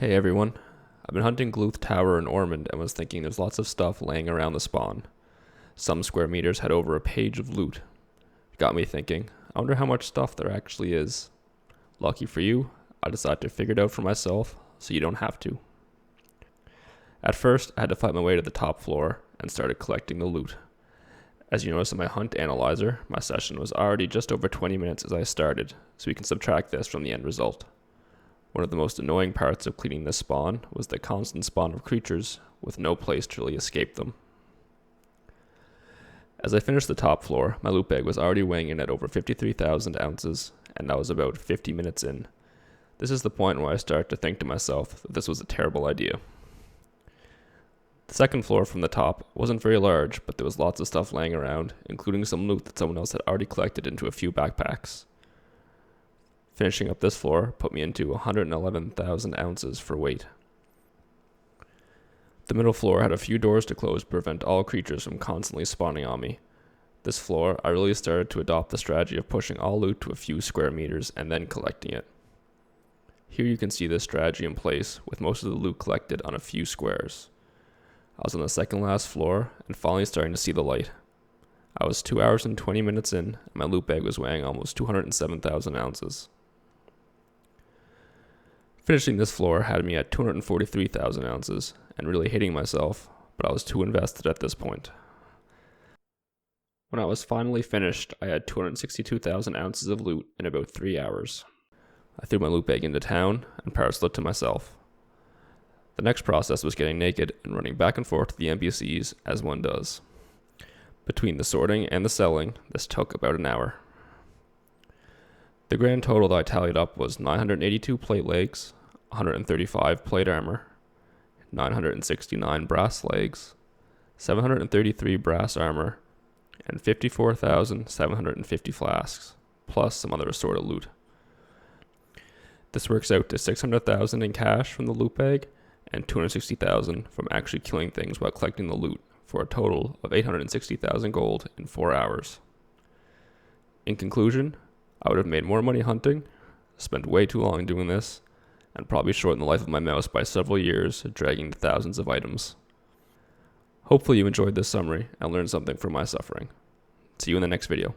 Hey everyone, I've been hunting Gluth Tower in Ormond and was thinking there's lots of stuff laying around the spawn. Some square meters had over a page of loot. It got me thinking, I wonder how much stuff there actually is. Lucky for you, I decided to figure it out for myself so you don't have to. At first, I had to fight my way to the top floor and started collecting the loot. As you notice in my hunt analyzer, my session was already just over 20 minutes as I started, so we can subtract this from the end result. One of the most annoying parts of cleaning this spawn was the constant spawn of creatures with no place to really escape them. As I finished the top floor, my loot bag was already weighing in at over 53,000 ounces, and I was about 50 minutes in. This is the point where I start to think to myself that this was a terrible idea. The second floor from the top wasn't very large, but there was lots of stuff laying around, including some loot that someone else had already collected into a few backpacks. Finishing up this floor put me into 111,000 ounces for weight. The middle floor had a few doors to close to prevent all creatures from constantly spawning on me. This floor, I really started to adopt the strategy of pushing all loot to a few square meters and then collecting it. Here you can see this strategy in place, with most of the loot collected on a few squares. I was on the second last floor and finally starting to see the light. I was 2 hours and 20 minutes in, and my loot bag was weighing almost 207,000 ounces. Finishing this floor had me at 243,000 ounces, and really hating myself, but I was too invested at this point. When I was finally finished, I had 262,000 ounces of loot in about 3 hours. I threw my loot bag into town and parceled it to myself. The next process was getting naked and running back and forth to the NPCs as one does. Between the sorting and the selling, this took about an hour. The grand total that I tallied up was 982 plate legs, 135 plate armor, 969 brass legs, 733 brass armor, and 54,750 flasks, plus some other assorted loot. This works out to 600,000 in cash from the loot bag and 260,000 from actually killing things while collecting the loot, for a total of 860,000 gold in 4 hours. In conclusion, I would have made more money hunting, spent way too long doing this, and probably shortened the life of my mouse by several years, dragging thousands of items. Hopefully you enjoyed this summary and learned something from my suffering. See you in the next video.